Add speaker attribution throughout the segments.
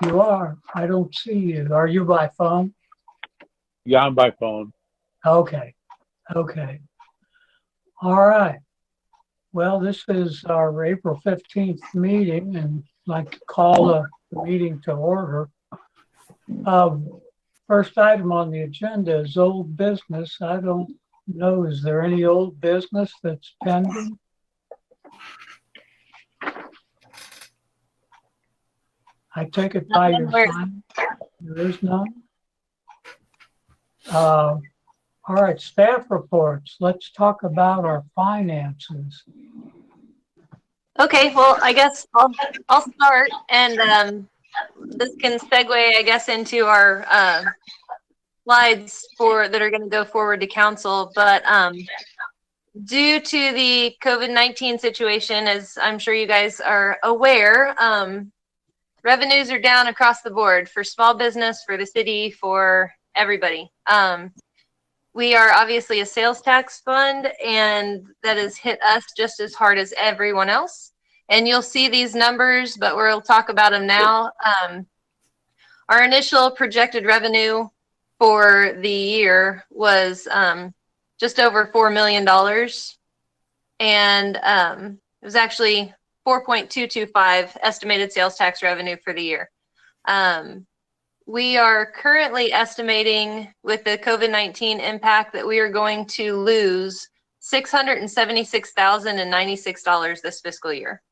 Speaker 1: You are. I don't see you. Are you by phone?
Speaker 2: Yeah, I'm by phone.
Speaker 1: Okay. Okay. All right. Well, this is our April 15th meeting, and I'd like to call the meeting to order. First item on the agenda is old business. I don't know, is there any old business that's pending? I take it by your sign. There is none. All right, staff reports. Let's talk about our finances.
Speaker 3: Okay, well, I guess I'll start, and this can segue, I guess, into our slides that are going to go forward to council. But due to the COVID-19 situation, as I'm sure you guys are aware, revenues are down across the board for small business, for the city, for everybody. We are obviously a sales tax fund, and that has hit us just as hard as everyone else. And you'll see these numbers, but we'll talk about them now. Our initial projected revenue for the year was just over $4 million. And it was actually 4.225 estimated sales tax revenue for the year. We are currently estimating, with the COVID-19 impact, that we are going to lose $676,096 this fiscal year.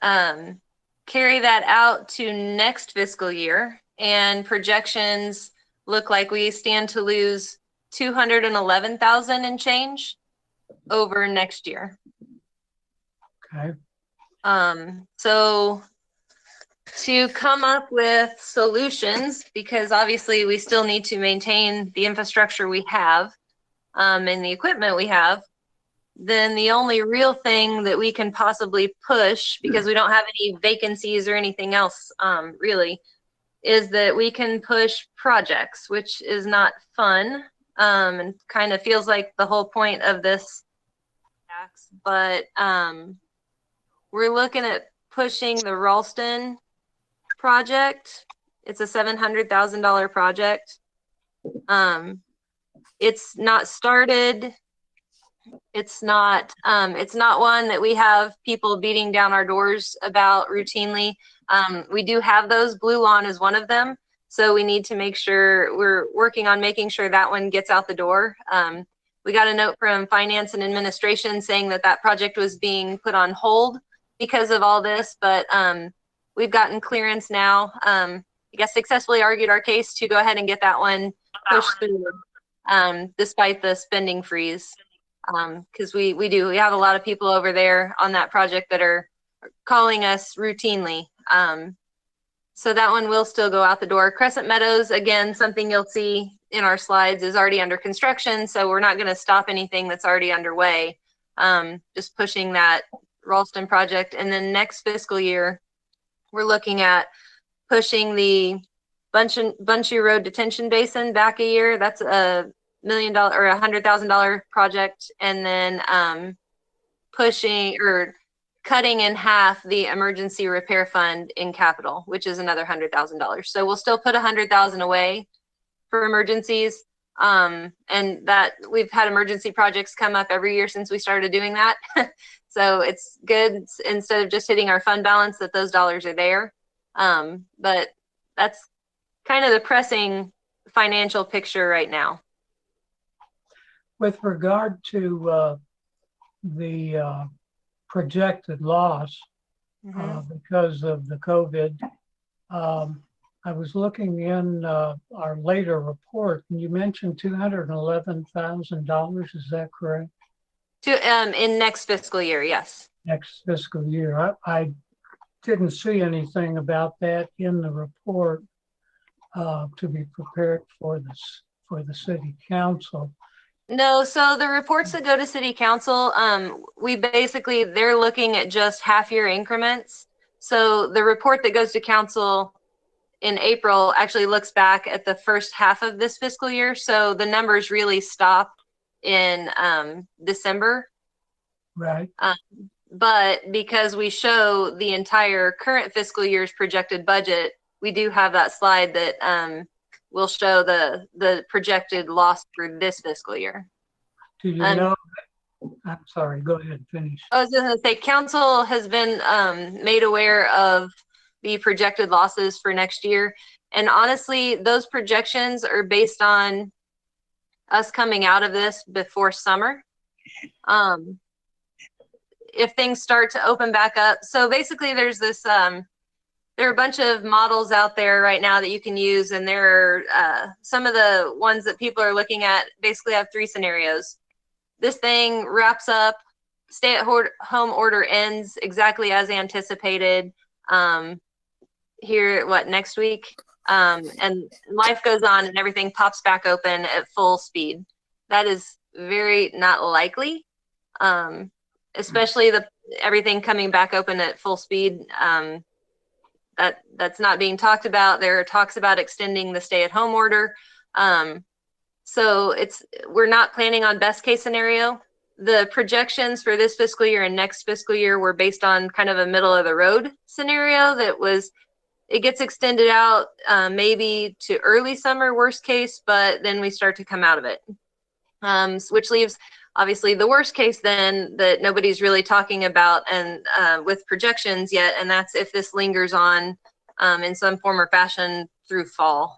Speaker 3: Carry that out to next fiscal year, and projections look like we stand to lose $211,000 and change over next year.
Speaker 1: Okay.
Speaker 3: So to come up with solutions, because obviously we still need to maintain the infrastructure we have and the equipment we have, then the only real thing that we can possibly push, because we don't have any vacancies or anything else really, is that we can push projects, which is not fun and kind of feels like the whole point of this tax. But we're looking at pushing the Ralston project. It's a $700,000 project. It's not started. It's not one that we have people beating down our doors about routinely. We do have those. Blue Lawn is one of them. So we need to make sure we're working on making sure that one gets out the door. We got a note from finance and administration saying that project was being put on hold because of all this, but we've gotten clearance now. I guess successfully argued our case to go ahead and get that one pushed through despite the spending freeze. Because we have a lot of people over there on that project that are calling us routinely. So that one will still go out the door. Crescent Meadows, again, something you'll see in our slides, is already under construction. So we're not going to stop anything that's already underway. Just pushing that Ralston project. And then next fiscal year, we're looking at pushing the Bunchy Road Detention Basin back a year. That's a $1 million or $100,000 project, and then pushing or cutting in half the emergency repair fund in capital, which is another $100,000. So we'll still put $100,000 away for emergencies, and that we've had emergency projects come up every year since we started doing that. So it's good, instead of just hitting our fund balance, that those dollars are there. But that's kind of the pressing financial picture right now.
Speaker 1: With regard to the projected loss because of the COVID, I was looking in our later report, and you mentioned $211,000. Is that correct?
Speaker 3: In next fiscal year, yes.
Speaker 1: Next fiscal year. I didn't see anything about that in the report to be prepared for the city council.
Speaker 3: No, so the reports that go to city council, they're looking at just half-year increments. So the report that goes to council in April actually looks back at the first half of this fiscal year. So the numbers really stop in December.
Speaker 1: Right.
Speaker 3: But because we show the entire current fiscal year's projected budget, we do have that slide that will show the projected loss for this fiscal year.
Speaker 1: Do you know? I'm sorry, go ahead, finish.
Speaker 3: I was going to say, council has been made aware of the projected losses for next year. And honestly, those projections are based on us coming out of this before summer. If things start to open back up. So basically there's this, there are a bunch of models out there right now that you can use. And there are some of the ones that people are looking at basically have 3 scenarios. This thing wraps up, stay-at-home order ends exactly as anticipated here, next week? And life goes on and everything pops back open at full speed. That is very not likely, especially everything coming back open at full speed. That's not being talked about. There are talks about extending the stay-at-home order. So we're not planning on best case scenario. The projections for this fiscal year and next fiscal year were based on kind of a middle of the road scenario it gets extended out maybe to early summer worst case, but then we start to come out of it. Which leaves obviously the worst case then that nobody's really talking about and with projections yet, and that's if this lingers on in some form or fashion through fall.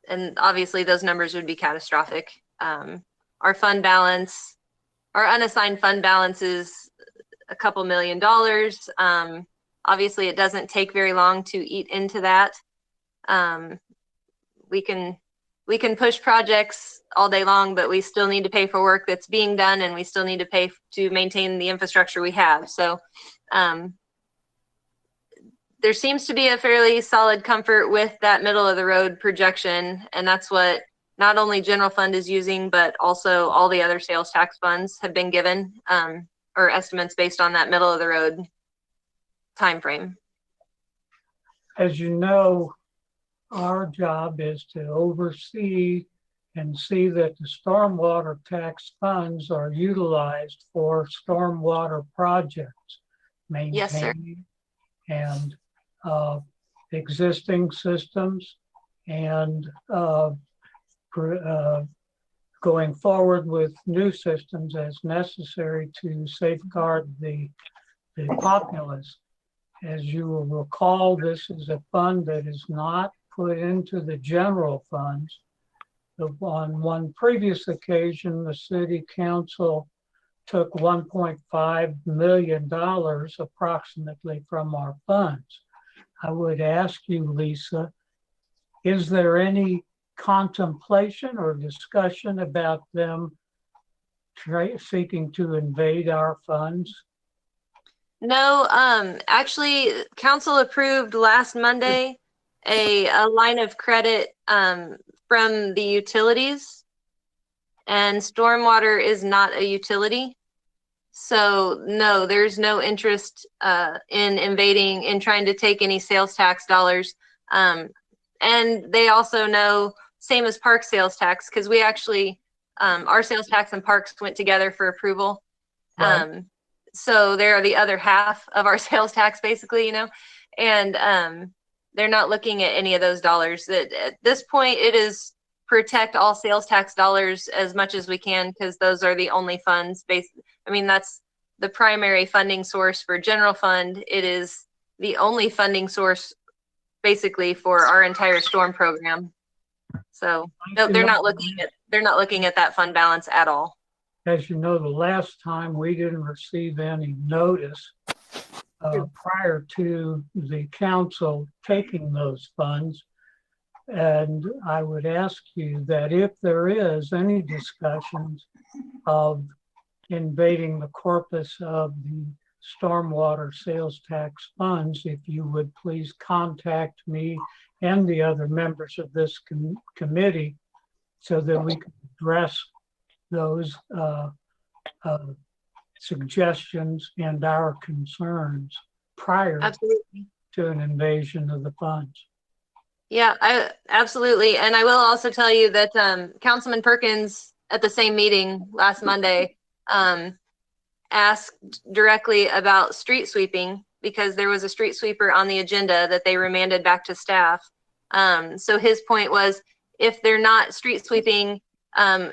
Speaker 3: And obviously those numbers would be catastrophic. Our fund balance, our unassigned fund balance is a couple $1 million. Obviously it doesn't take very long to eat into that. We can push projects all day long, but we still need to pay for work that's being done, and we still need to pay to maintain the infrastructure we have. So there seems to be a fairly solid comfort with that middle of the road projection. And that's what not only general fund is using, but also all the other sales tax funds have been given, or estimates based on that middle of the road time frame.
Speaker 1: As you know, our job is to oversee and see that the stormwater tax funds are utilized for stormwater projects,
Speaker 3: Yes, sir.
Speaker 1: maintaining and existing systems, and going forward with new systems as necessary to safeguard the populace. As you will recall, this is a fund that is not put into the general funds. On one previous occasion, the city council took $1.5 million approximately from our funds. I would ask you, Lisa, is there any contemplation or discussion about them seeking to invade our funds?
Speaker 3: No, actually, council approved last Monday a line of credit from the utilities, and stormwater is not a utility. So no, there's no interest in invading, in trying to take any sales tax dollars. And they also know, same as park sales tax, because we actually, our sales tax and parks went together for approval. Right. So they're the other half of our sales tax, basically, and they're not looking at any of those dollars. At this point, it is protect all sales tax dollars as much as we can, because those are the only funds that's the primary funding source for general fund. It is the only funding source basically for our entire storm program. So no, they're not looking at that fund balance at all.
Speaker 1: As you know, the last time we didn't receive any notice prior to the council taking those funds. And I would ask you that if there is any discussions of invading the corpus of the stormwater sales tax funds, if you would please contact me and the other members of this committee so that we can address those suggestions and our concerns prior
Speaker 3: Absolutely.
Speaker 1: to an invasion of the funds.
Speaker 3: Yeah, absolutely. And I will also tell you that Councilman Perkins at the same meeting last Monday asked directly about street sweeping because there was a street sweeper on the agenda that they remanded back to staff. So his point was, if they're not street sweeping,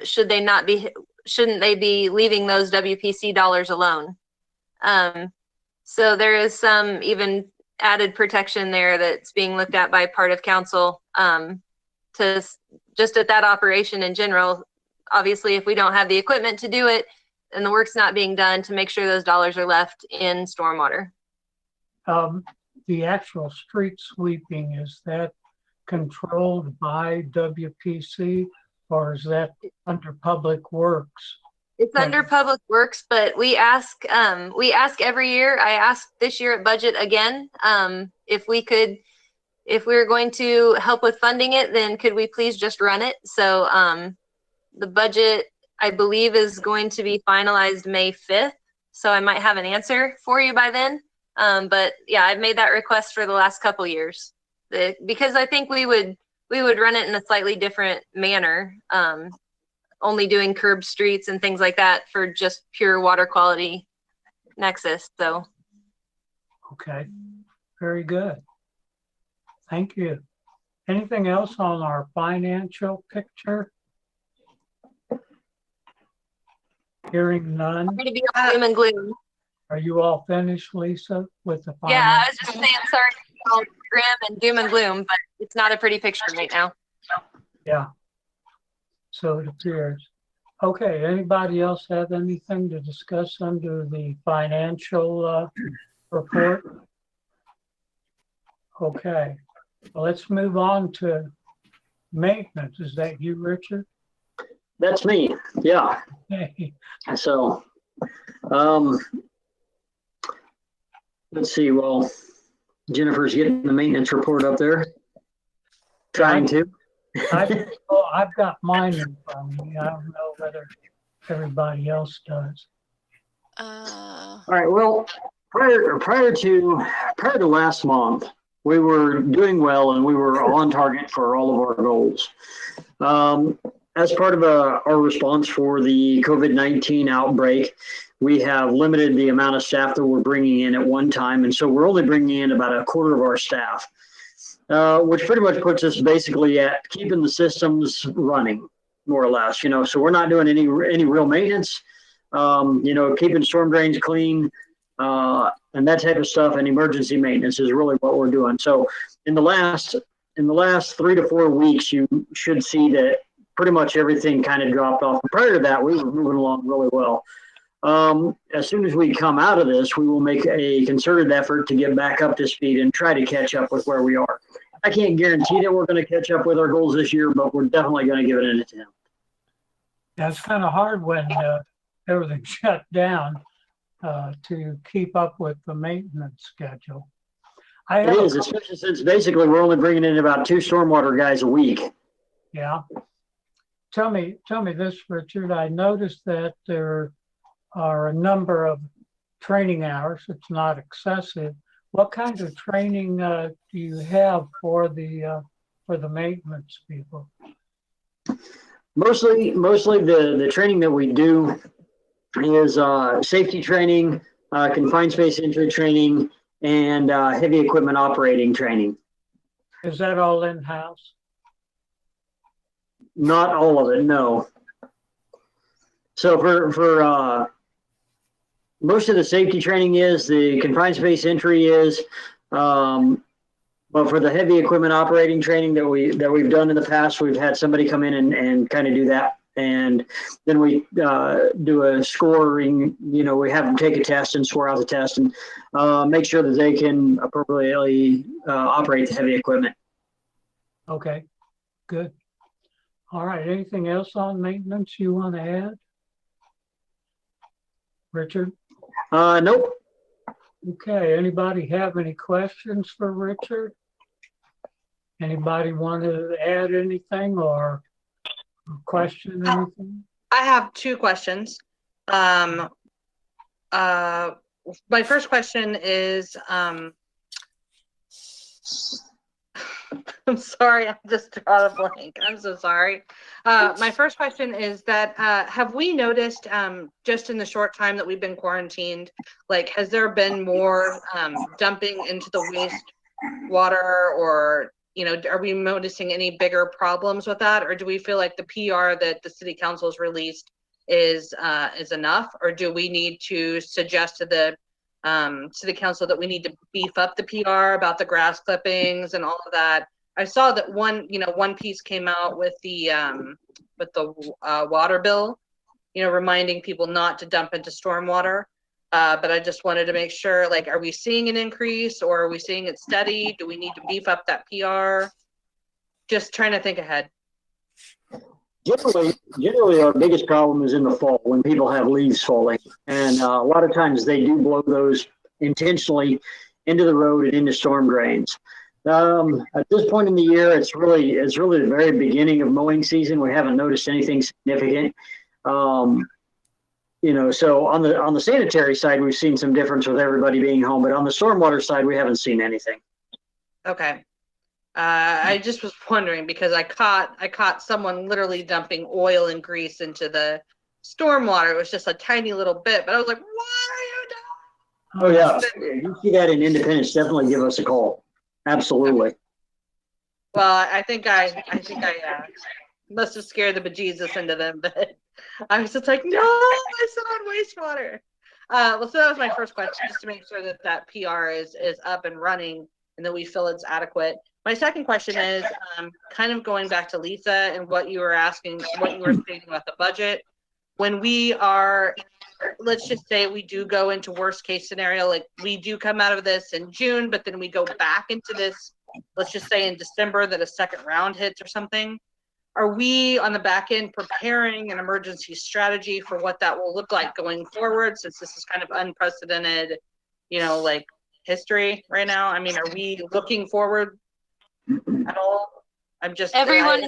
Speaker 3: shouldn't they be leaving those WPC dollars alone? So there is some even added protection there that's being looked at by part of council, to just at that operation in general. Obviously, if we don't have the equipment to do it and the work's not being done, to make sure those dollars are left in stormwater.
Speaker 1: The actual street sweeping, is that controlled by WPC, or is that under Public Works?
Speaker 3: It's under Public Works, but we ask every year. I asked this year at budget again, if we're going to help with funding it, then could we please just run it? So the budget, I believe, is going to be finalized May 5th. So I might have an answer for you by then. But yeah, I've made that request for the last couple years, because I think we would run it in a slightly different manner, only doing curb streets and things like that for just pure water quality nexus. So.
Speaker 1: Okay, very good. Thank you. Anything else on our financial picture? Hearing none.
Speaker 3: I'm going to be on doom and gloom.
Speaker 1: Are you all finished, Lisa, with the
Speaker 3: Yeah,
Speaker 1: finance?
Speaker 3: I was just saying, sorry to be all grim and doom and gloom, but it's not a pretty picture right now.
Speaker 1: Yeah, so it appears. Okay, anybody else have anything to discuss under the financial report? Okay, well, let's move on to maintenance. Is that you, Richard?
Speaker 4: That's me. Yeah.
Speaker 1: Okay.
Speaker 4: So, let's see. Well, Jennifer's getting the maintenance report up there. Trying to.
Speaker 1: I've got mine in front of me. I don't know whether everybody else does.
Speaker 4: All right. Well, prior to last month, we were doing well and we were on target for all of our goals. As part of our response for the COVID-19 outbreak, we have limited the amount of staff that we're bringing in at one time. And so we're only bringing in about a quarter of our staff, which pretty much puts us basically at keeping the systems running, more or less, so we're not doing any real maintenance, keeping storm drains clean, and that type of stuff, and emergency maintenance is really what we're doing. So in the last 3 to 4 weeks, you should see that pretty much everything kind of dropped off. Prior to that, we were moving along really well. As soon as we come out of this, we will make a concerted effort to get back up to speed and try to catch up with where we are. I can't guarantee that we're going to catch up with our goals this year, but we're definitely going to give it an attempt.
Speaker 1: Yeah, it's kind of hard when everything's shut down to keep up with the maintenance schedule.
Speaker 4: It is, especially since basically we're only bringing in about 2 stormwater guys a week.
Speaker 1: Yeah. Tell me this, Richard. I noticed that there are a number of training hours. It's not excessive. What kind of training do you have for the maintenance people?
Speaker 4: Mostly the training that we do is safety training, confined space entry training, and heavy equipment operating training.
Speaker 1: Is that all in-house?
Speaker 4: Not all of it, no. So for most of the safety training is, the confined space entry is, but for the heavy equipment operating training that we've done in the past, we've had somebody come in and kind of do that. And then we do a scoring, we have them take a test and score out the test and make sure that they can appropriately operate the heavy equipment.
Speaker 1: Okay, good. All right, anything else on maintenance you want to add? Richard?
Speaker 4: Nope.
Speaker 1: Okay, anybody have any questions for Richard? Anybody want to add anything or question anything?
Speaker 5: I have 2 questions. My first question is, I'm sorry, I'm just drawing a blank. I'm so sorry. My first question is that have we noticed just in the short time that we've been quarantined, like has there been more dumping into the waste water, or are we noticing any bigger problems with that, or do we feel like the PR that the city council has released is enough, or do we need to suggest to the city council that we need to beef up the PR about the grass clippings and all of that? I saw that one piece came out with the water bill, reminding people not to dump into stormwater. But I just wanted to make sure, like, are we seeing an increase, or are we seeing it steady? Do we need to beef up that PR? Just trying to think ahead.
Speaker 4: Generally, our biggest problem is in the fall when people have leaves falling, and a lot of times they do blow those intentionally into the road and into storm drains. At this point in the year, it's really the very beginning of mowing season. We haven't noticed anything significant. So on the sanitary side, we've seen some difference with everybody being home, but on the stormwater side, we haven't seen anything.
Speaker 5: Okay. I just was wondering because I caught someone literally dumping oil and grease into the stormwater. It was just a tiny little bit, but I was like, "What are you doing?"
Speaker 4: Oh yeah, if you see that in Independence, definitely give us a call. Absolutely.
Speaker 5: Well, I think I must have scared the bejesus into them, but I was just like, no, I said on wastewater. Well, so that was my first question, just to make sure that PR is up and running and that we feel it's adequate. My second question is kind of going back to Lisa and what you were asking, what you were stating about the budget. When we are, let's just say we do go into worst case scenario, like we do come out of this in June, but then we go back into this, let's just say in December that a second round hits or something. Are we on the back end preparing an emergency strategy for what that will look like going forward, since this is kind of unprecedented, like history right now? I mean, are we looking forward at all? I'm just
Speaker 3: Everyone.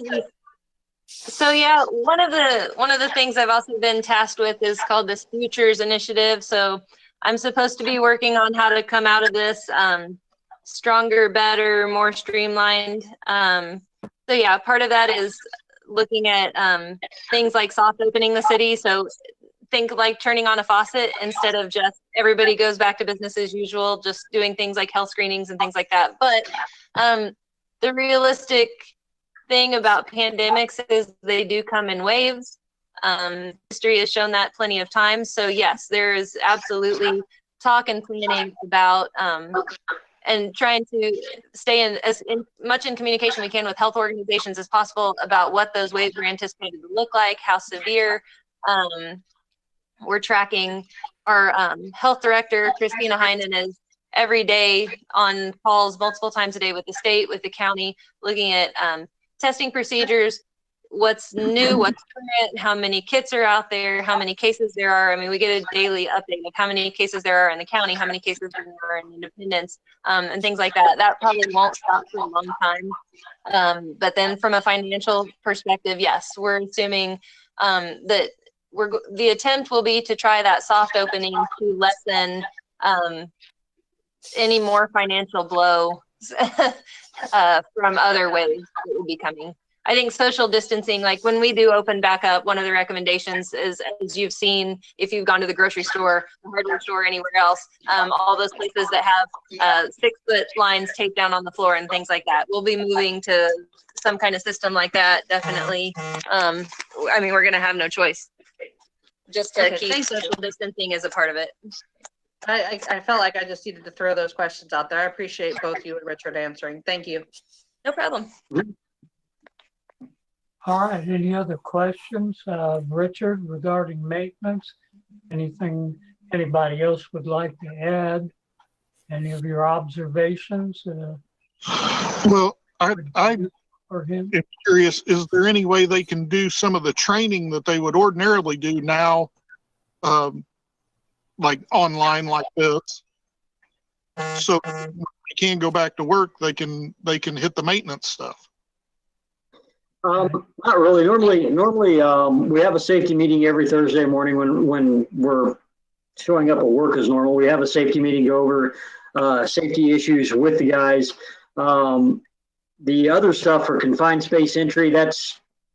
Speaker 3: So yeah, one of the things I've also been tasked with is called this Futures Initiative. So I'm supposed to be working on how to come out of this stronger, better, more streamlined. So yeah, part of that is looking at things like soft opening the city. So think like turning on a faucet instead of just everybody goes back to business as usual, just doing things like health screenings and things like that. But the realistic thing about pandemics is they do come in waves. History has shown that plenty of times. So yes, there is absolutely talk and planning about and trying to stay in as much in communication we can with health organizations as possible about what those waves are anticipated to look like, how severe. We're tracking our health director, Christina Heinen, is every day on calls multiple times a day with the state, with the county, looking at testing procedures, what's new, what's current, how many kits are out there, how many cases there are. I mean, we get a daily update of how many cases there are in the county, how many cases there are in Independence, and things like that. That probably won't stop for a long time. But then from a financial perspective, yes, we're assuming that the attempt will be to try that soft opening to lessen any more financial blow from other ways that will be coming. I think social distancing, like when we do open back up, one of the recommendations is, as you've seen, if you've gone to the grocery store, the hardware store, anywhere else, all those places that have 6-foot lines taped down on the floor and things like that, we'll be moving to some kind of system like that, definitely. I mean, we're going to have no choice just to keep social distancing as a part of it.
Speaker 5: I felt like I just needed to throw those questions out there. I appreciate both you and Richard answering. Thank you.
Speaker 3: No problem.
Speaker 1: All right, any other questions, Richard, regarding maintenance? Anything anybody else would like to add? Any of your observations?
Speaker 6: Well, I
Speaker 1: for him?
Speaker 6: am curious, is there any way they can do some of the training that they would ordinarily do now, like online like this? So when they can go back to work, they can hit the maintenance stuff.
Speaker 4: Not really. Normally, we have a safety meeting every Thursday morning when we're showing up at work as normal. We have a safety meeting, go over safety issues with the guys. the other stuff for confined space entry, that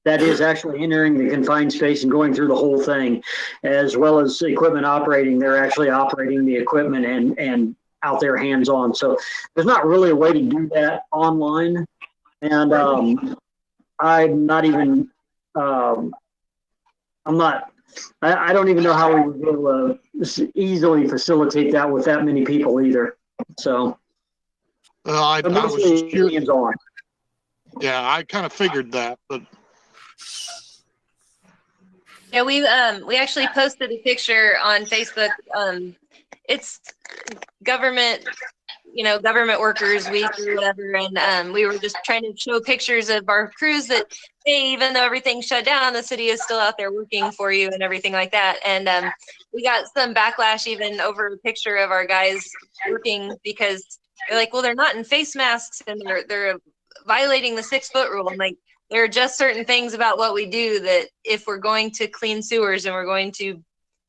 Speaker 4: is actually entering the confined space and going through the whole thing, as well as equipment operating. They're actually operating the equipment and out there hands on. So there's not really a way to do that online. And I'm not even, I don't even know how we would be able to easily facilitate that with that many people either. So,
Speaker 6: I
Speaker 4: but
Speaker 6: was
Speaker 4: mostly
Speaker 6: just curious.
Speaker 4: hands on.
Speaker 6: Yeah, I kind of figured that, but
Speaker 3: Yeah, we actually posted a picture on Facebook. It's government, government workers week or whatever, and we were just trying to show pictures of our crews that, hey, even though everything's shut down, the city is still out there working for you and everything like that. And we got some backlash even over a picture of our guys working, because they're like, well, they're not in face masks and they're violating the 6-foot rule. I'm like, there are just certain things about what we do that if we're going to clean sewers and we're going to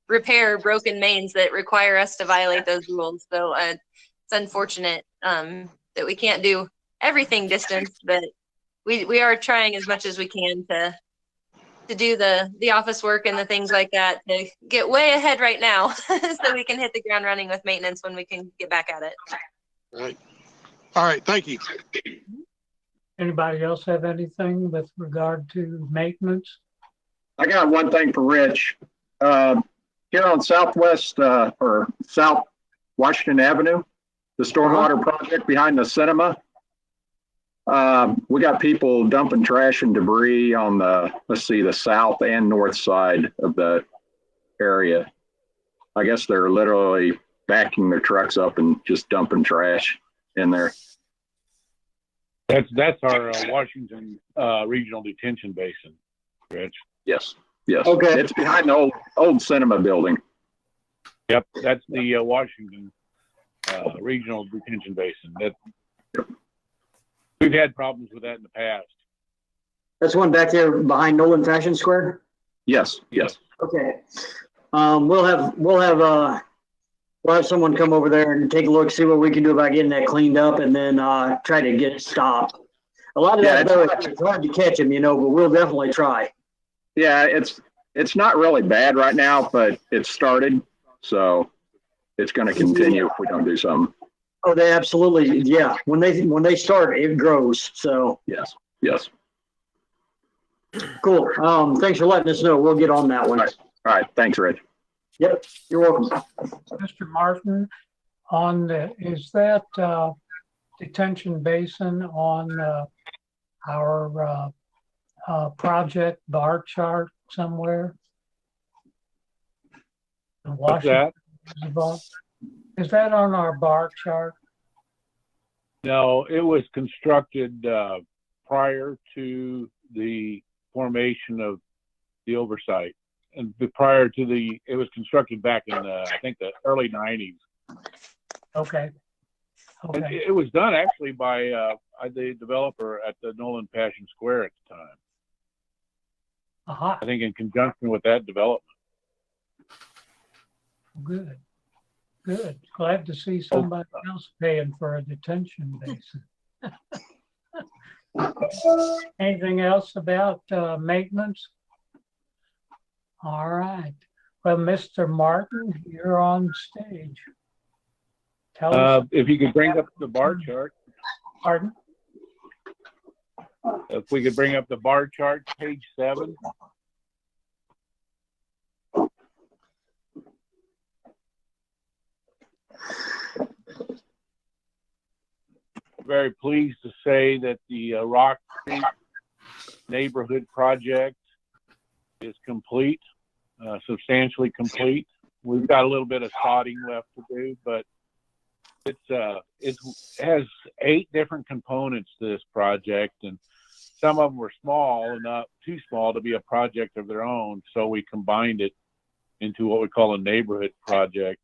Speaker 3: repair broken mains, that require us to violate those rules. So it's unfortunate that we can't do everything distance, but we are trying as much as we can to do the office work and the things like that, to get way ahead right now so we can hit the ground running with maintenance when we can get back at it.
Speaker 6: right. All right, thank you.
Speaker 1: Anybody else have anything with regard to maintenance?
Speaker 7: I got one thing for Rich. Here on Southwest or South Washington Avenue, the stormwater project behind the cinema. We got people dumping trash and debris on the south and north side of the area. I guess they're literally backing their trucks up and just dumping trash in there.
Speaker 2: That's our Washington Regional Detention Basin, Rich.
Speaker 7: Yes. Yes.
Speaker 4: Okay.
Speaker 7: It's behind the old cinema building.
Speaker 2: Yep, that's the Washington Regional Detention Basin. We've had problems with that in the past.
Speaker 4: That's one back there behind Nolan Fashion Square.
Speaker 7: Yes. Yes.
Speaker 4: Okay. We'll have someone come over there and take a look, see what we can do about getting that cleaned up, and then try to get it stopped. A lot of that, though, it's hard to catch them, but we'll definitely try.
Speaker 7: Yeah, it's not really bad right now, but it's started, so it's going to continue if we don't do something.
Speaker 4: Oh, they absolutely, yeah. When they start, it grows. So
Speaker 7: Yes. Yes.
Speaker 4: cool. Thanks for letting us know. We'll get on that one.
Speaker 7: All right. Thanks, Rich.
Speaker 4: Yep, you're welcome.
Speaker 1: Mr. Martin, is that detention basin on our project bar chart somewhere?
Speaker 2: What's that?
Speaker 1: Is that on our bar chart?
Speaker 2: No, it was constructed prior to the formation of the Oversight, and prior to it was constructed back in I think the early 90s.
Speaker 1: Okay. Okay.
Speaker 2: It was done actually by the developer at the Nolan Passion Square at the time.
Speaker 1: Aha.
Speaker 2: I think in conjunction with that development.
Speaker 1: Good. Good. Glad to see somebody else paying for a detention basin. Anything else about maintenance? All right. Well, Mr. Martin, you're on stage. Tell us.
Speaker 2: If you could bring up the bar chart.
Speaker 1: Pardon?
Speaker 2: If we could bring up the bar chart, page 7. Very pleased to say that the Rock Creek neighborhood project is complete, substantially complete. We've got a little bit of sodding left to do, but it has 8 different components to this project, and some of them were small, enough too small to be a project of their own. So we combined it into what we call a neighborhood project.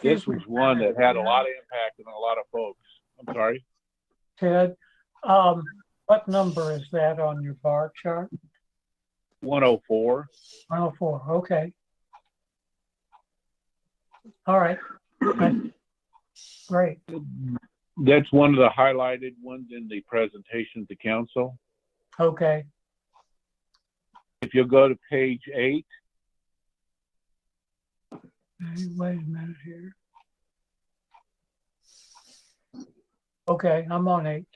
Speaker 2: This was one that had a lot of impact on a lot of folks. I'm sorry,
Speaker 1: Ted, what number is that on your bar chart?
Speaker 2: 104.
Speaker 1: 104. Okay. All right. Great.
Speaker 2: That's one of the highlighted ones in the presentation to council.
Speaker 1: Okay,
Speaker 2: If you'll go to page 8,
Speaker 1: hey, wait a minute here. Okay, I'm on 8.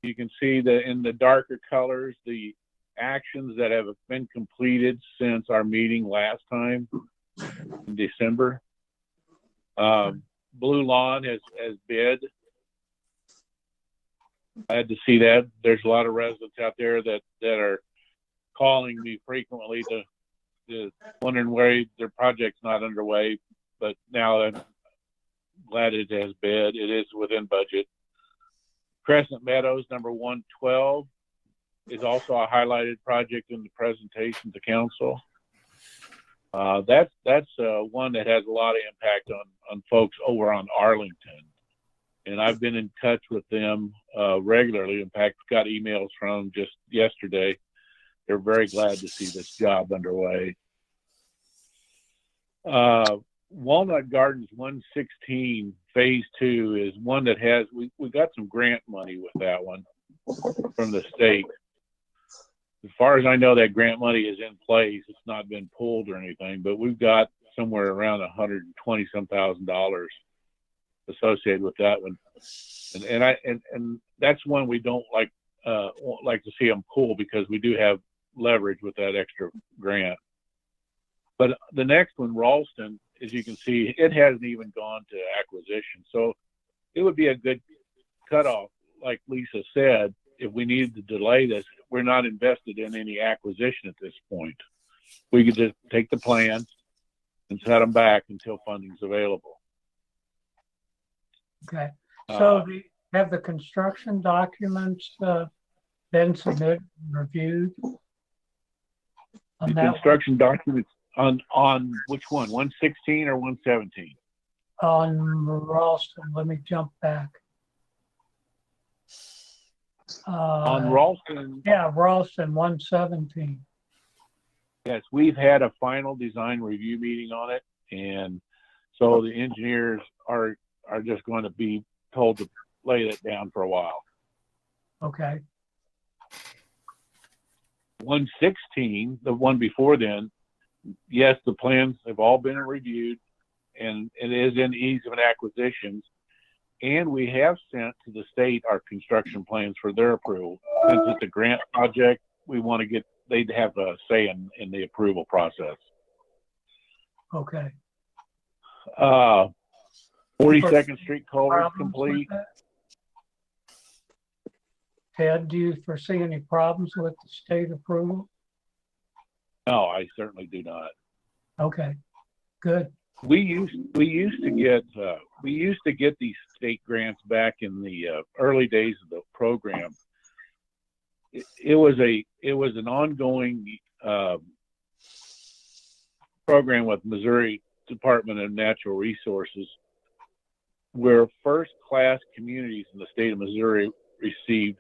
Speaker 2: you can see that in the darker colors, the actions that have been completed since our meeting last time in December. Blue Lawn has bid. I had to see that. There's a lot of residents out there that are calling me frequently to wondering why their project's not underway. But now I'm glad it has bid. It is within budget. Crescent Meadows, number 112, is also a highlighted project in the presentation to council. That's one that has a lot of impact on folks over on Arlington. And I've been in touch with them regularly. In fact, got emails from them just yesterday. They're very glad to see this job underway. Walnut Gardens 116 Phase 2 is one that has, we got some grant money with that one from the state. As far as I know, that grant money is in place. It's not been pulled or anything, but we've got somewhere around $120,000 associated with that one. And that's one we don't like to see them pull because we do have leverage with that extra grant. But the next one, Ralston, as you can see, it hasn't even gone to acquisition. So it would be a good cutoff, like Lisa said, if we needed to delay this. We're not invested in any acquisition at this point. We could just take the plans and set them back until funding's available.
Speaker 1: Okay, so have the construction documents been submitted and reviewed?
Speaker 2: The construction documents on which one? 116 or 117?
Speaker 1: On Ralston, let me jump back.
Speaker 2: On Ralston,
Speaker 1: Yeah, Ralston 117.
Speaker 2: yes, we've had a final design review meeting on it, and so the engineers are just going to be told to lay that down for a while.
Speaker 1: Okay,
Speaker 2: 116, the one before then, yes, the plans have all been reviewed, and it is in ease of acquisitions. And we have sent to the state our construction plans for their approval. Since it's a grant project, we want to get, they'd have a say in the approval process.
Speaker 1: okay.
Speaker 2: 42nd Street culvert is complete.
Speaker 1: Ted, do you foresee any problems with the state approval?
Speaker 2: No, I certainly do not.
Speaker 1: Okay, good.
Speaker 2: We used to get these state grants back in the early days of the program. It was an ongoing program with Missouri Department of Natural Resources, where first-class communities in the state of Missouri received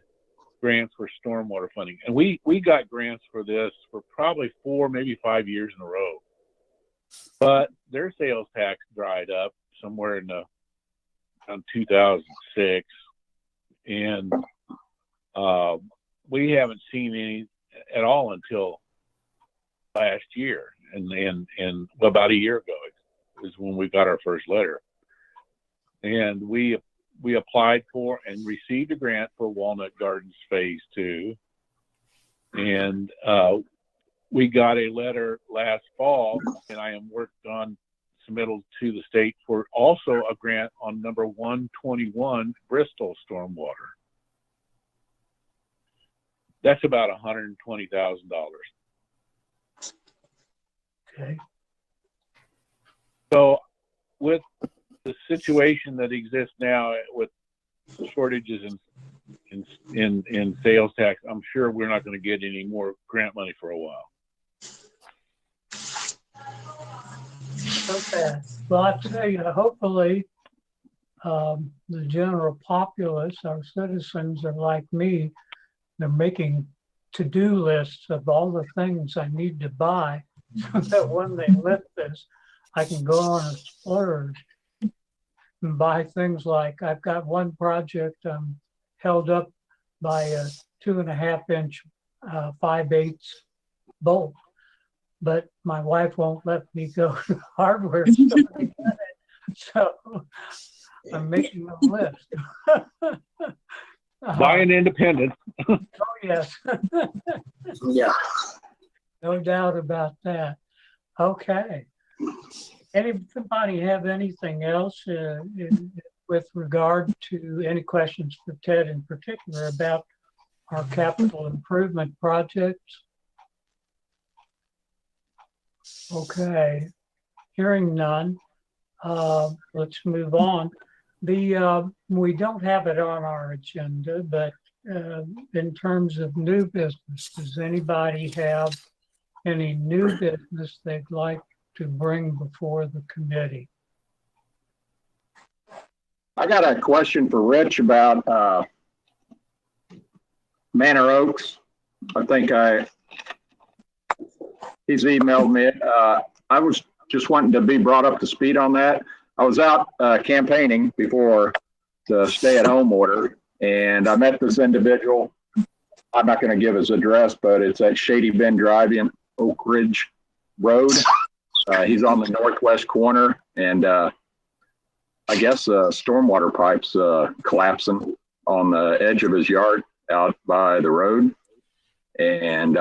Speaker 2: grants for stormwater funding, and we got grants for this for probably 4, maybe 5 years in a row. But their sales tax dried up somewhere in around 2006, and we haven't seen any at all until last year, and about a year ago is when we got our first letter, and we applied for and received a grant for Walnut Gardens Phase 2, and we got a letter last fall, and I am working on submittal to the state for also a grant on number 121 Bristol Stormwater. That's about $120,000.
Speaker 1: Okay,
Speaker 2: So with the situation that exists now with shortages in sales tax, I'm sure we're not going to get any more grant money for a while.
Speaker 1: okay. Well, I tell you, hopefully, the general populace, our citizens are like me. They're making to-do lists of all the things I need to buy so that when they lift this, I can go on and splurge. by things like, I've got one project held up by a 2.5 inch 5/8 bolt, but my wife won't let me go to the hardware store to get it. So I'm making a list.
Speaker 2: Buy an independent.
Speaker 1: Oh, yes.
Speaker 4: Yeah.
Speaker 1: No doubt about that. Okay. Anybody have anything else with regard to any questions for Ted in particular about our capital improvement projects? Okay. Hearing none, let's move on. We don't have it on our agenda, but in terms of new business, does anybody have any new business they'd like to bring before the committee?
Speaker 7: I got a question for Rich about Manor Oaks. I think he's emailed me. I was just wanting to be brought up to speed on that. I was out campaigning before the stay-at-home order, and I met this individual. I'm not going to give his address, but it's at Shady Bend Drive in Oak Ridge Road. He's on the northwest corner, and I guess stormwater pipes collapsing on the edge of his yard out by the road. And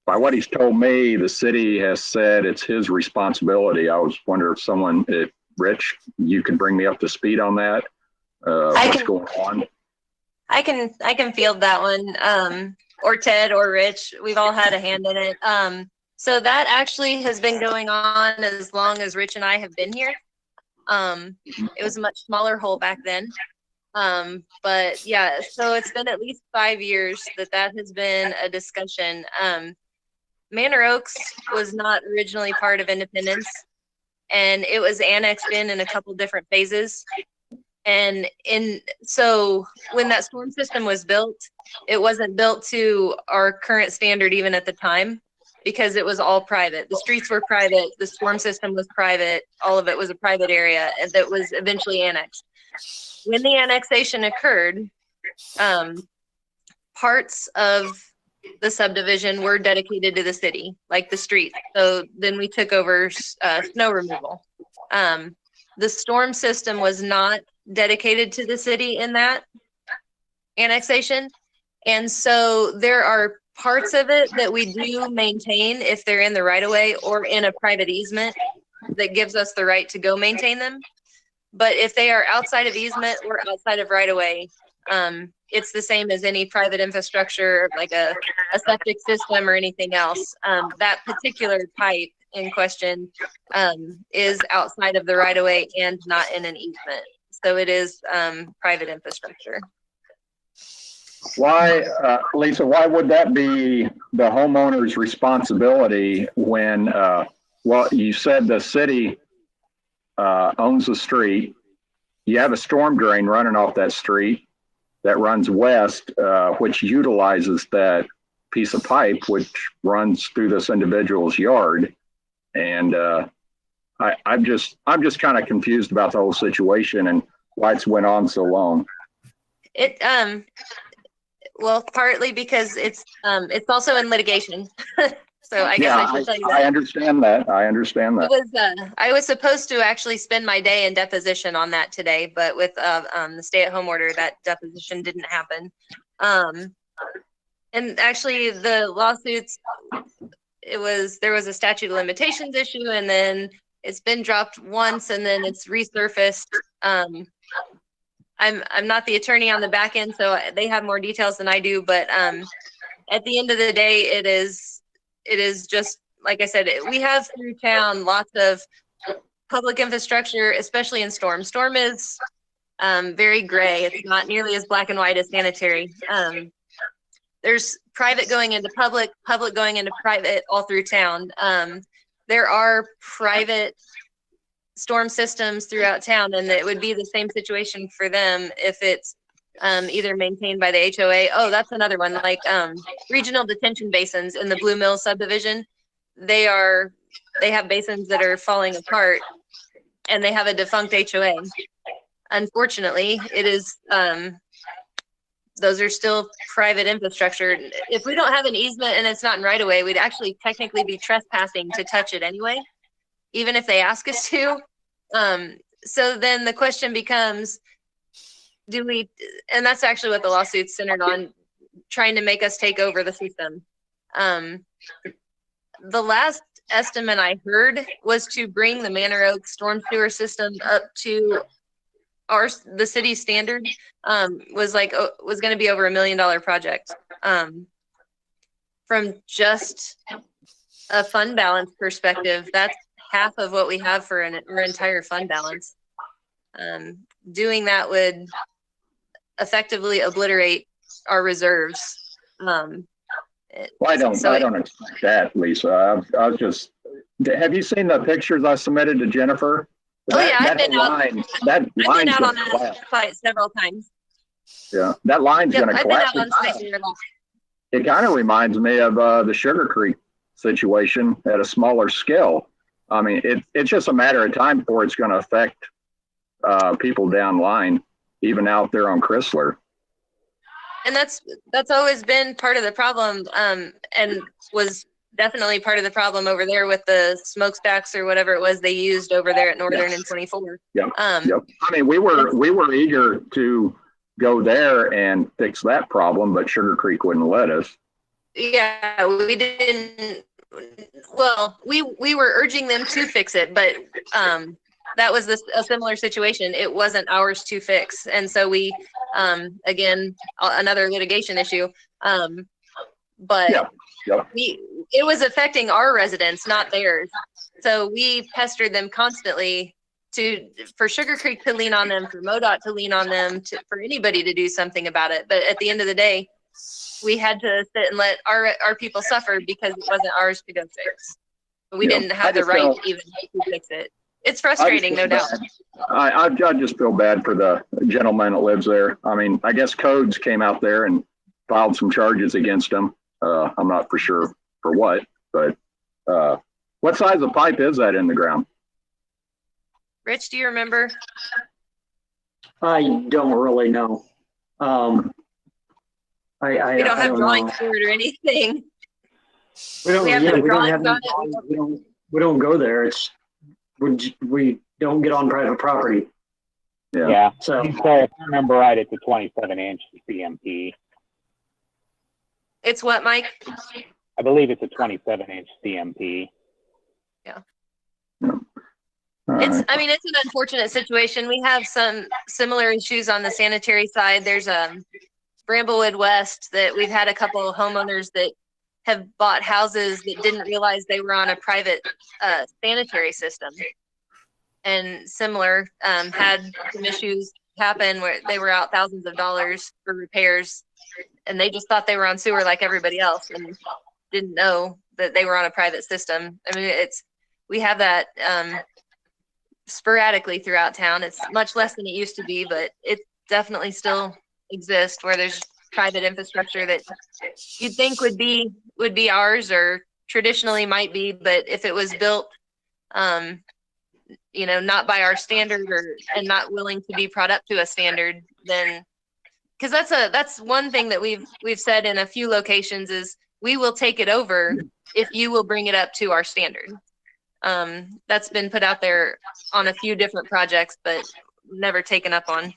Speaker 7: by what he's told me, the city has said it's his responsibility. I was wondering if someone, Rich, you could bring me up to speed on that. What's going on?
Speaker 3: I can field that one. Or Ted or Rich. We've all had a hand in it. So that actually has been going on as long as Rich and I have been here. It was a much smaller hole back then. But yeah, so it's been at least 5 years that has been a discussion. Manor Oaks was not originally part of Independence, and it was annexed in a couple different phases. And so when that storm system was built, it wasn't built to our current standard even at the time, because it was all private. The streets were private, the storm system was private, all of it was a private area that was eventually annexed. When the annexation occurred, parts of the subdivision were dedicated to the city, like the street. So then we took over snow removal. The storm system was not dedicated to the city in that annexation. And so there are parts of it that we do maintain if they're in the right of way or in a private easement that gives us the right to go maintain them. But if they are outside of easement or outside of right of way, it's the same as any private infrastructure, like a septic system or anything else. That particular pipe in question is outside of the right of way and not in an easement. So it is private infrastructure.
Speaker 7: Why, Lisa, why would that be the homeowner's responsibility when, well, you said the city owns the street. You have a storm drain running off that street that runs west, which utilizes that piece of pipe, which runs through this individual's yard. And I'm just kind of confused about the whole situation and why it's went on so long.
Speaker 3: Well, partly because it's also in litigation. So I guess I should tell you that.
Speaker 7: I understand that.
Speaker 3: I was supposed to actually spend my day in deposition on that today, but with the stay-at-home order, that deposition didn't happen. And actually, the lawsuits, there was a statute of limitations issue, and then it's been dropped once, and then it's resurfaced. I'm not the attorney on the back end, so they have more details than I do. But at the end of the day, it is just, like I said, we have through town lots of public infrastructure, especially in storm. Storm is very gray. It's not nearly as black and white as sanitary. There's private going into public, public going into private all through town. There are private storm systems throughout town, and it would be the same situation for them if it's either maintained by the HOA. Oh, that's another one, like regional detention basins in the Blue Mill subdivision. They have basins that are falling apart. and they have a defunct HOA. Unfortunately, it is, those are still private infrastructure. If we don't have an easement and it's not in right of way, we'd actually technically be trespassing to touch it anyway, even if they ask us to. So then the question becomes, do we, and that's actually what the lawsuit's centered on, trying to make us take over the system. The last estimate I heard was to bring the Manor Oak storm sewer system up to the city standard, was going to be over $1 million project. From just a fund balance perspective, that's half of what we have for our entire fund balance. Doing that would effectively obliterate our reserves.
Speaker 7: Well, I don't expect that, Lisa. I was just, have you seen the pictures I submitted to Jennifer?
Speaker 3: I've been out on
Speaker 7: that
Speaker 3: that site several times.
Speaker 7: Yeah, that line's going to collapse. It kind of reminds me of the Sugar Creek situation at a smaller scale. I mean, it's just a matter of time before it's going to affect people down line, even out there on Chrysler.
Speaker 3: And that's always been part of the problem, and was definitely part of the problem over there with the smokestacks or whatever it was they used over there at Northern and 24.
Speaker 7: Yep. Yep. I mean, we were eager to go there and fix that problem, but Sugar Creek wouldn't let us.
Speaker 3: Yeah, we didn't. Well, we were urging them to fix it, but that was a similar situation. It wasn't ours to fix, and so we, again, another litigation issue. But it was affecting our residents, not theirs. So we pestered them constantly for Sugar Creek to lean on them, for MoDOT to lean on them, for anybody to do something about it. But at the end of the day, we had to sit and let our people suffer because it wasn't ours to go fix. We didn't have the right even to fix it. It's frustrating, no doubt.
Speaker 7: I just feel bad for the gentleman that lives there. I mean, I guess Codes came out there and filed some charges against him. I'm not for sure for what, but what size of pipe is that in the ground?
Speaker 3: Rich, do you remember?
Speaker 4: I don't really know.
Speaker 3: We don't have drawings for it or anything.
Speaker 4: We don't go there. We don't get on private property.
Speaker 8: Yeah.
Speaker 4: So
Speaker 8: if I remember right, it's a 27-inch CMP.
Speaker 3: It's what, Mike?
Speaker 8: I believe it's a 27-inch CMP.
Speaker 3: Yeah.
Speaker 7: Right.
Speaker 3: I mean, it's an unfortunate situation. We have some similar issues on the sanitary side. There's Bramblewood West that we've had a couple of homeowners that have bought houses that didn't realize they were on a private sanitary system. And similar, had some issues happen where they were out thousands of dollars for repairs, and they just thought they were on sewer like everybody else and didn't know that they were on a private system. I mean, we have that sporadically throughout town. It's much less than it used to be, but it definitely still exists where there's private infrastructure that you'd think would be ours or traditionally might be, but if it was built not by our standard and not willing to be brought up to a standard, then because that's one thing that we've said in a few locations is we will take it over if you will bring it up to our standard. That's been put out there on a few different projects, but never taken up on.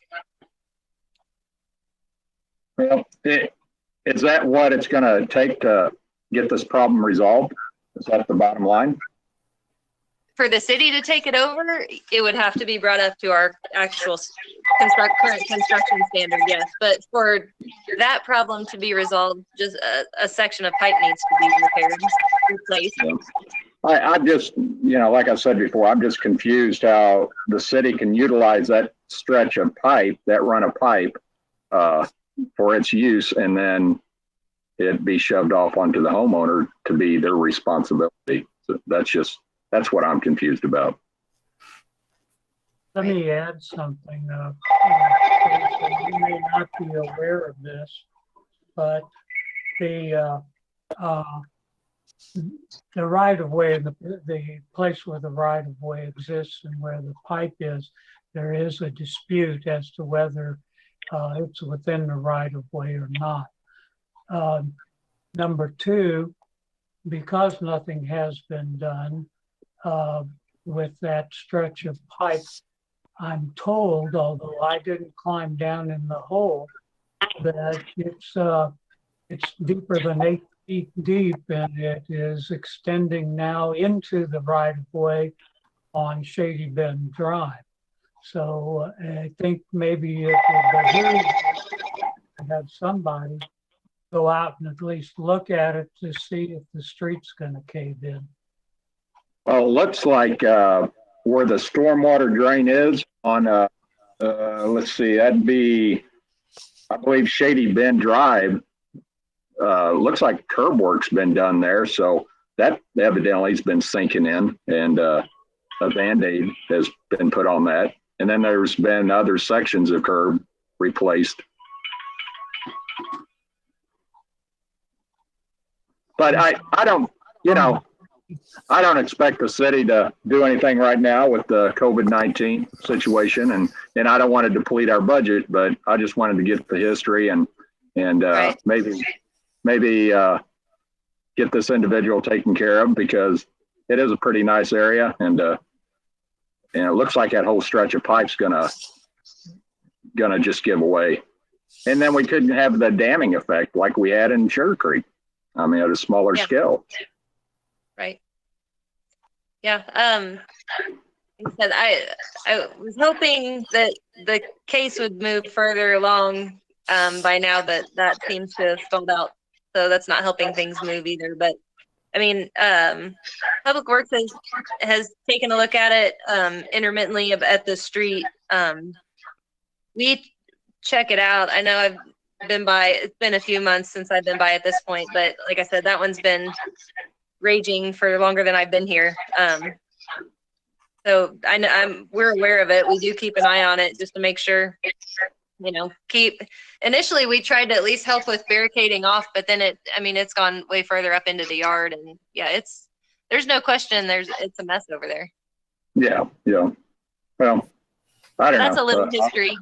Speaker 7: Well, is that what it's going to take to get this problem resolved? Is that the bottom line?
Speaker 3: For the city to take it over, it would have to be brought up to our actual current construction standard, yes. But for that problem to be resolved, just a section of pipe needs to be repaired, replaced.
Speaker 7: Yeah. I'm just, like I said before, I'm just confused how the city can utilize that stretch of pipe, that run of pipe, for its use, and then it be shoved off onto the homeowner to be their responsibility. So that's what I'm confused about.
Speaker 1: Let me add something. You may not be aware of this, but the the right of way, the place where the right of way exists and where the pipe is, there is a dispute as to whether it's within the right of way or not. Number two, because nothing has been done with that stretch of pipe, I'm told, although I didn't climb down in the hole, that it's deeper than 8 feet deep, and it is extending now into the right of way on Shady Bend Drive. So I think maybe it would behoove to have somebody go out and at least look at it to see if the street's going to cave in.
Speaker 7: Well, it looks like where the stormwater drain is on, let's see, that'd be, I believe, Shady Bend Drive. Looks like curb work's been done there, so that evidently has been sinking in, and a Band-Aid has been put on that. And then there's been other sections of curb replaced. But I don't, you know, I don't expect the city to do anything right now with the COVID-19 situation, and I don't want to deplete our budget, but I just wanted to get the history and
Speaker 3: Right.
Speaker 7: maybe get this individual taken care of, because it is a pretty nice area, and it looks like that whole stretch of pipe's gonna just give away. And then we couldn't have the damming effect like we had in Sugar Creek. I mean, at a smaller scale.
Speaker 3: Right. Yeah. Like I said, I was hoping that the case would move further along by now, but that seems to have stalled out. So that's not helping things move either. But I mean, Public Works has taken a look at it intermittently at the street. We check it out. I know I've been by, it's been a few months since I've been by at this point, but like I said, that one's been raging for longer than I've been here. So we're aware of it. We do keep an eye on it just to make sure, you know, initially we tried to at least help with barricading off, but then it's gone way further up into the yard, and yeah, there's no question it's a mess over there.
Speaker 7: Yeah. Well, I don't know.
Speaker 3: That's a little history.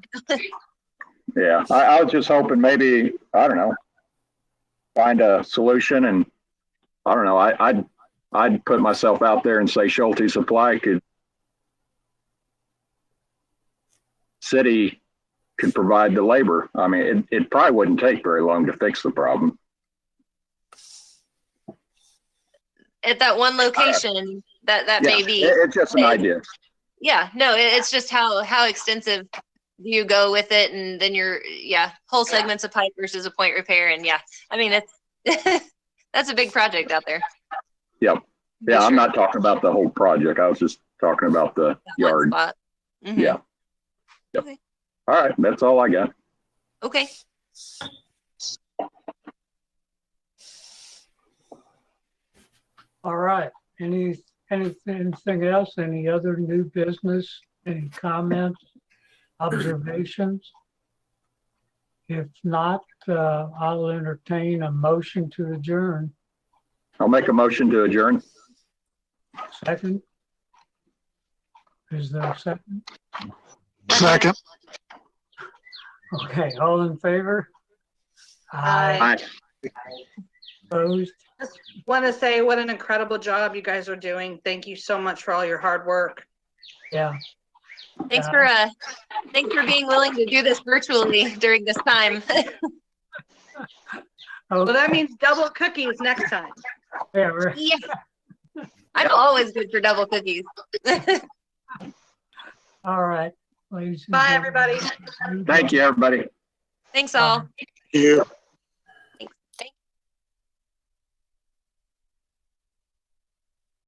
Speaker 7: Yeah, I was just hoping maybe, I don't know, find a solution, and I don't know, I'd put myself out there and say Schulte Supply city could provide the labor. I mean, it probably wouldn't take very long to fix the problem.
Speaker 3: At that one location, that may be.
Speaker 7: It's just an idea.
Speaker 3: Yeah, no, it's just how extensive do you go with it, and then whole segments of pipe versus a point repair, and I mean it's that's a big project out there.
Speaker 7: Yep. Yeah, I'm not talking about the whole project. I was just talking about the yard.
Speaker 3: Mm-hmm.
Speaker 7: Yeah. Yep.
Speaker 3: Okay.
Speaker 7: All right, that's all I got.
Speaker 3: Okay.
Speaker 1: All right. Anything else? Any other new business? Any comments, observations? If not, I'll entertain a motion to adjourn.
Speaker 7: I'll make a motion to adjourn.
Speaker 1: Second? Is there a second?
Speaker 6: Second.
Speaker 1: Okay, all in favor?
Speaker 5: Aye.
Speaker 1: Opposed?
Speaker 5: Just want to say what an incredible job you guys are doing. Thank you so much for all your hard work.
Speaker 1: Yeah.
Speaker 3: Thanks for being willing to do this virtually during this time.
Speaker 5: Well, that means double cookies next time.
Speaker 1: Yeah,
Speaker 3: Yeah. I'm always good for double cookies.
Speaker 1: all right. Ladies and
Speaker 5: Bye,
Speaker 1: gentlemen.
Speaker 5: everybody.
Speaker 7: Thank you, everybody.
Speaker 3: Thanks all.
Speaker 6: Yeah.